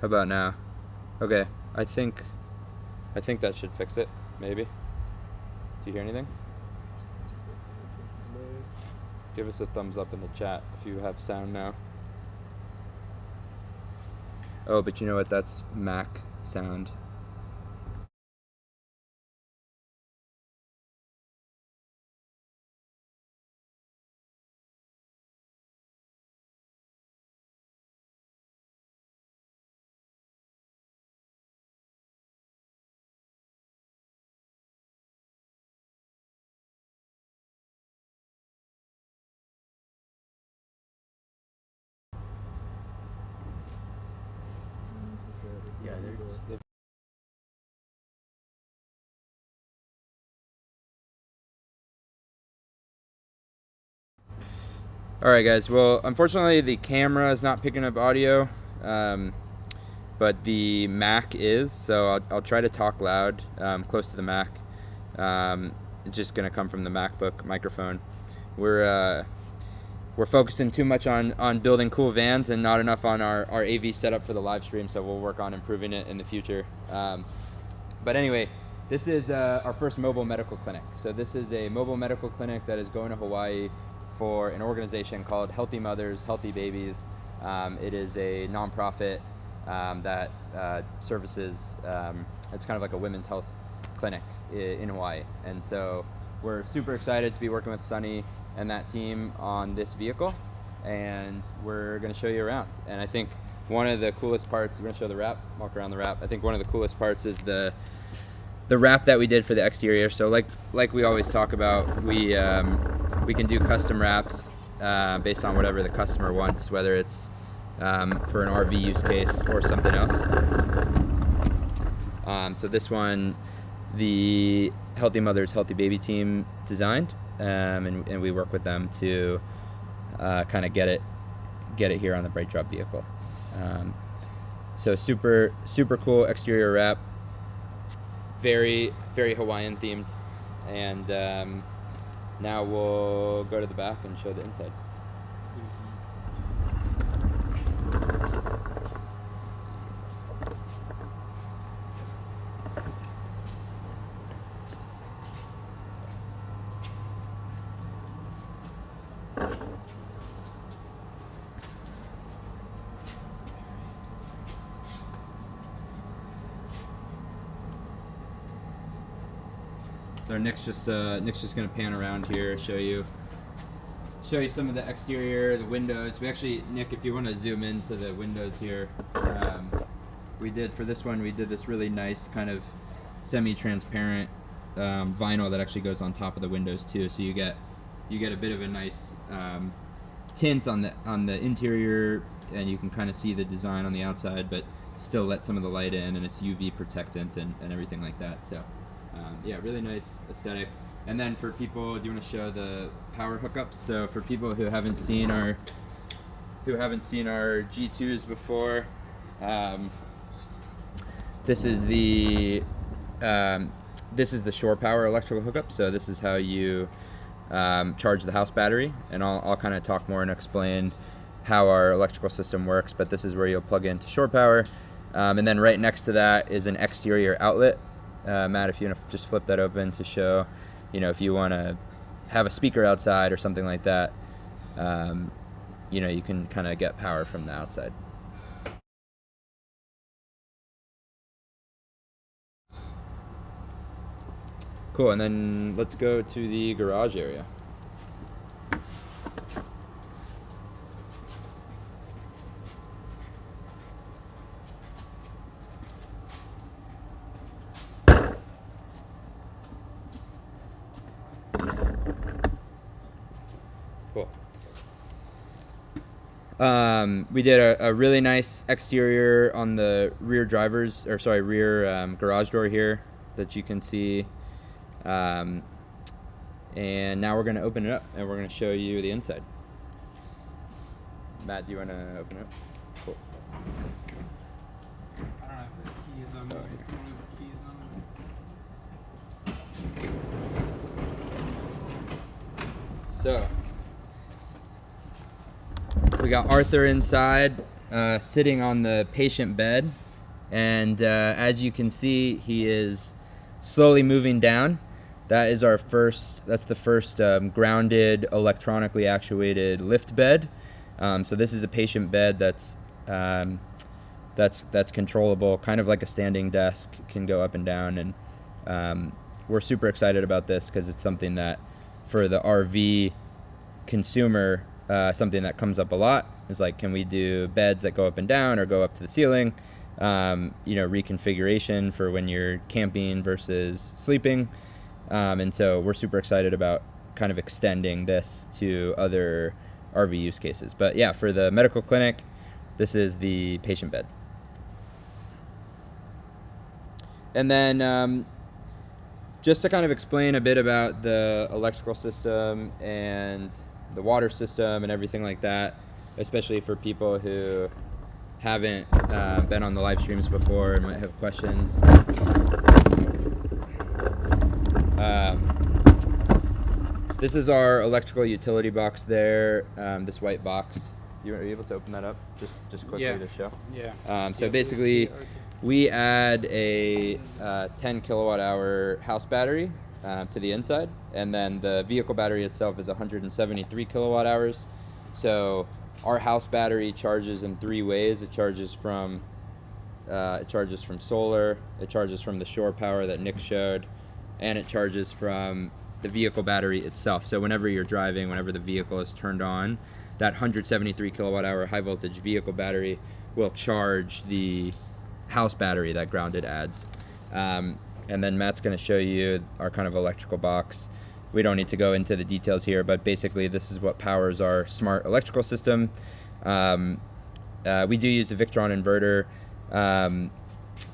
How about now? Okay, I think that should fix it, maybe. Do you hear anything? Give us a thumbs up in the chat if you have sound now. Oh, but you know what? That's Mac sound. Yeah, they're All right, guys. Well, unfortunately, the camera is not picking up audio, but the Mac is. So I'll try to talk loud, close to the Mac. It's just gonna come from the MacBook microphone. We're focusing too much on building cool vans and not enough on our AV setup for the live stream. So we'll work on improving it in the future. But anyway, this is our first mobile medical clinic. So this is a mobile medical clinic that is going to Hawaii for an organization called Healthy Mothers, Healthy Babies. It is a nonprofit that services, it's kind of like a women's health clinic in Hawaii. And so we're super excited to be working with Sunny and that team on this vehicle. And we're gonna show you around. And I think one of the coolest parts, we're gonna show the wrap, walk around the wrap. I think one of the coolest parts is the wrap that we did for the exterior. So like we always talk about, we can do custom wraps based on whatever the customer wants, whether it's for an RV use case or something else. So this one, the Healthy Mothers, Healthy Baby team designed, and we work with them to kind of get it here on the BrightDrop vehicle. So super cool exterior wrap, very Hawaiian themed, and now we'll go to the back and show the inside. So Nick's just gonna pan around here, show you some of the exterior, the windows. Nick, if you want to zoom into the windows here, we did this really nice kind of semi-transparent vinyl that actually goes on top of the windows too. So you get a bit of a nice tint on the interior, and you can kind of see the design on the outside, but still let some of the light in, and it's UV protectant and everything like that. So yeah, really nice aesthetic. And then for people, do you want to show the power hookups? So for people who haven't seen our G2s before, this is the shore power electrical hookup. So this is how you charge the house battery, and I'll kind of talk more and explain how our electrical system works, but this is where you'll plug into shore power. And then right next to that is an exterior outlet. Matt, if you want to just flip that open to show, if you want to have a speaker outside or something like that, you can kind of get power from the outside. Cool, and then let's go to the garage area. Cool. We did a really nice exterior on the rear garage door here that you can see. And now we're going to open it up and we're going to show you the inside. Matt, do you want to open it up? Cool. I don't have the keys on me. Does someone have the keys on me? So we got Arthur inside. sitting on the patient bed, and as you can see, he is slowly moving down. That's the first grounded, electronically actuated lift bed. So this is a patient bed that's controllable, kind of like a standing desk, can go up and down, and we're super excited about this because it's something that, for the RV consumer, something that comes up a lot is like, can we do beds that go up and down or go up to the ceiling? Reconfiguration for when you're camping versus sleeping. And so we're super excited about kind of extending this to other RV use cases. But yeah, for the medical clinic, this is the patient bed. And then just to kind of explain a bit about the electrical system and the water system and everything like that, especially for people who haven't been on the live streams before and might have questions. This is our electrical utility box there, this white box. Are you able to open that up just quickly to show? Yeah. So basically, we add a 10 kilowatt hour house battery to the inside, and then the vehicle battery itself is 173 kilowatt hours. So our house battery charges in three ways. It charges from solar, it charges from the shore power that Nick showed, and it charges from the vehicle battery itself. So whenever you're driving, whenever the vehicle is turned on, that 173 kilowatt hour high voltage vehicle battery will charge the house battery that Grounded adds. And then Matt's going to show you our kind of electrical box. We don't need to go into the details here, but basically this is what powers our smart electrical system. We do use a Victron inverter,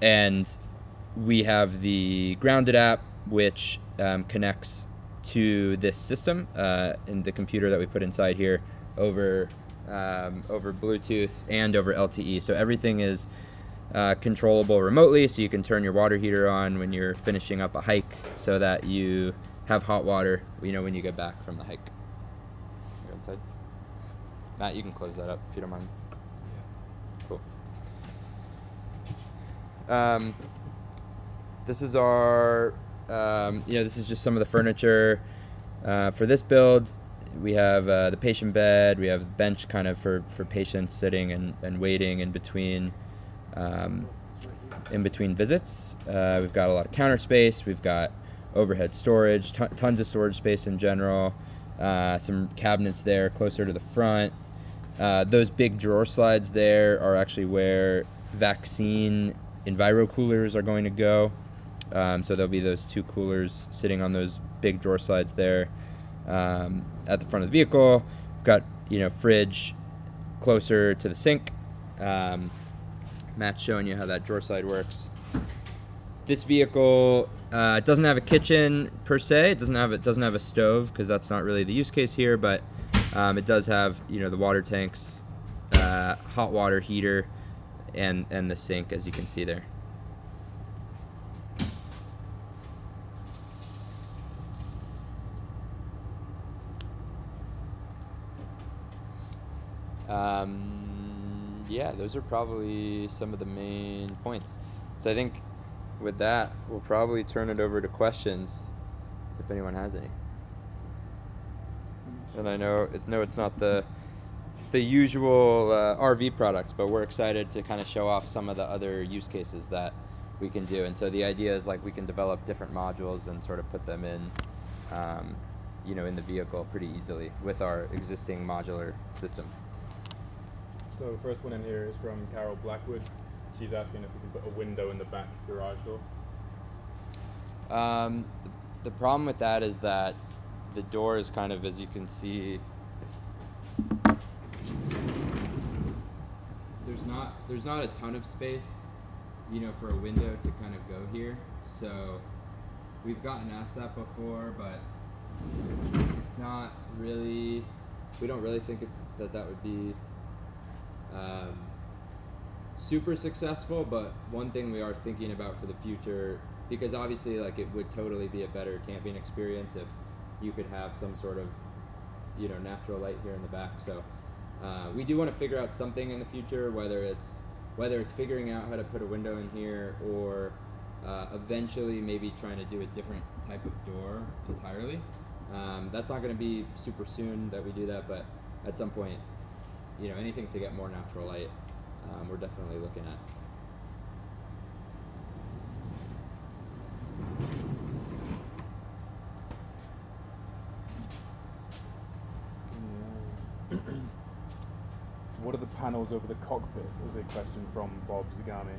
and we have the Grounded app, which connects to this system in the computer that we put inside here over Bluetooth and over LTE. So everything is controllable remotely, so you can turn your water heater on when you're finishing up a hike so that you have hot water, when you get back from the hike. You're inside. Matt, you can close that up if you don't mind. Cool. This is our, this is just some of the furniture for this build. We have the patient bed, we have the bench kind of for patients sitting and waiting in between visits. We've got a lot of counter space, we've got overhead storage, tons of storage space in general, some cabinets there closer to the front. Those big drawer slides there are actually where vaccine Enviro coolers are going to go. So there'll be those two coolers sitting on those big drawer slides there at the front of the vehicle. We've got, fridge closer to the sink. Matt's showing you how that drawer slide works. This vehicle doesn't have a kitchen per se. It doesn't have a stove because that's not really the use case here, but it does have, the water tanks, hot water heater, and the sink, as you can see there. Those are probably some of the main points. So I think with that, we'll probably turn it over to questions if anyone has any. And I know it's not the usual RV products, but we're excited to kind of show off some of the other use cases that we can do. And so the idea is we can develop different modules and sort of put them in, in the vehicle pretty easily with our existing modular system. So the first one in here is from Carol Blackwood. She's asking if we can put a window in the back garage door. The problem with that is that the door is kind of, as you can see, there's not a ton of space, for a window to kind of go here. So we've gotten asked that before, but it's not really, we don't really think that would be super successful. But one thing we are thinking about for the future, because obviously it would totally be a better camping experience if you could have some sort of natural light here in the back. So We do want to figure out something in the future, whether it's figuring out how to put a window in here, or eventually maybe trying to do a different type of door entirely. That's not going to be super soon that we do that, but at some point, you know, anything to get more natural light, we're definitely looking at. What are the panels over the cockpit? Is a question from Bob Zagami.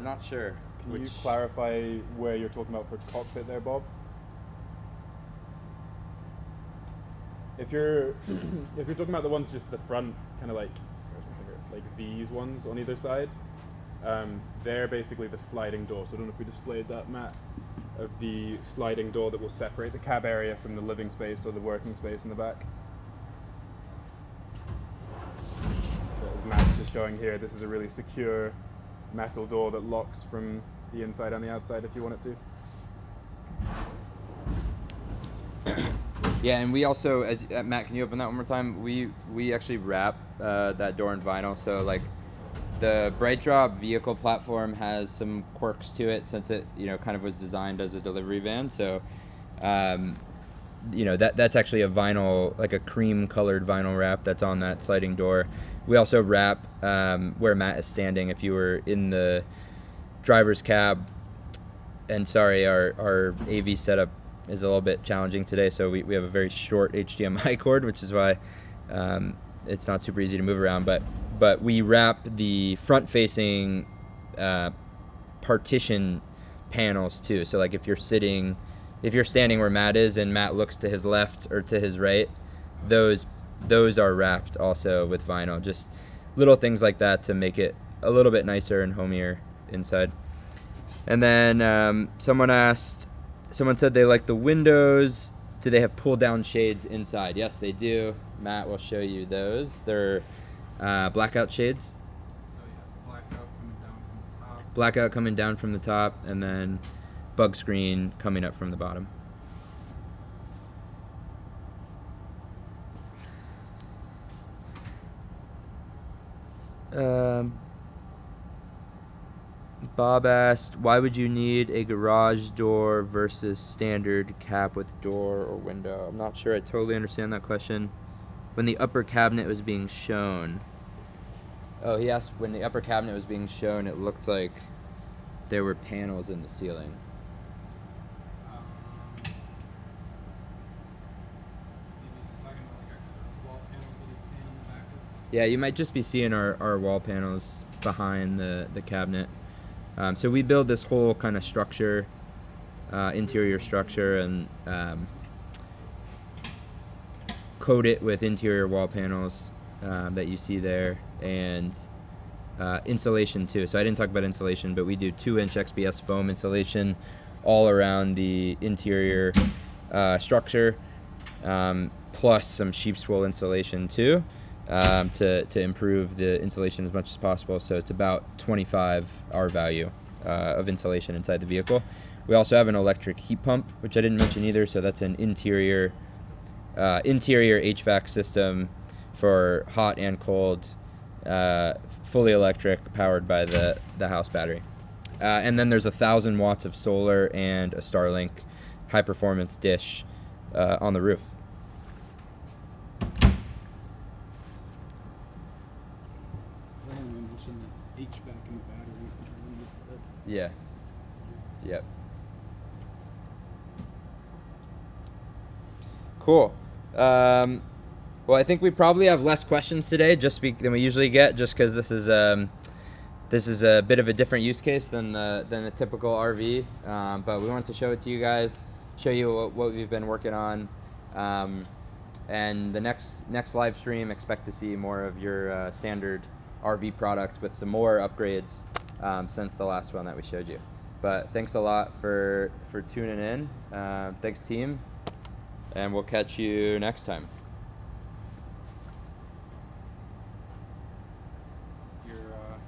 Not sure. Can you clarify where you're talking about for cockpit there, Bob? If you're talking about the ones just the front, kind of like these ones on either side, they're basically the sliding door. So I don't know if we displayed that, Matt, of the sliding door that will separate the cab area from the living space or the working space in the back. But as Matt's just showing here, this is a really secure metal door that locks from the inside and the outside if you want it to. Yeah, and we also, Matt, can you open that one more time? We actually wrap that door in vinyl, so like the BrightDrop vehicle platform has some quirks to it since it, you know, kind of was designed as a delivery van. So, you know, that's actually a vinyl, like a cream colored vinyl wrap that's on that sliding door. We also wrap where Matt is standing. If you were in the driver's cab, and sorry, our AV setup is a little bit challenging today, so we have a very short HDMI cord, which is why it's not super easy to move around. But we wrap the front-facing partition panels too. So like if you're standing where Matt is and Matt looks to his left or to his right, those are wrapped also with vinyl. Just little things like that to make it a little bit nicer and homier inside. And then someone said they like the windows. Do they have pull-down shades inside? Yes, they do. Matt will show you those. They're blackout shades. So yeah, Blackout coming down from the top, and then bug screen coming up from the bottom. Bob asked, why would you need a garage door versus standard cap with door or window? I'm not sure I totally understand that question. When the upper cabinet was being shown. Oh, he asked when the upper cabinet was being shown, it looked like there were panels in the ceiling. Maybe he's talking about like our wall panels that he's seeing in the back of. Yeah, you might just be seeing our wall panels behind the cabinet. So we build this whole kind of structure, interior structure, and coat it with interior wall panels that you see there, and insulation too. So I didn't talk about insulation, but we do 2-inch XPS foam insulation all around the interior structure, plus some sheep's wool insulation too, to improve the insulation as much as possible. So it's about 25 R value of insulation inside the vehicle. We also have an electric heat pump, which I didn't mention either. So that's an interior HVAC system for hot and cold, fully electric, powered by the house battery. And then there's 1,000 watts of solar and a Starlink high performance dish on the roof. Ryan mentioned the HVAC in the battery. Yeah. Yep. Cool. Well, I think we probably have less questions today than we usually get, just because this is a bit of a different use case than the typical RV. But we wanted to show it to you guys, show you what we've been working on, and the next live stream, expect to see more of your standard RV product with some more upgrades since the last one that we showed you. But thanks a lot for tuning in. Thanks, team, and we'll catch you next time.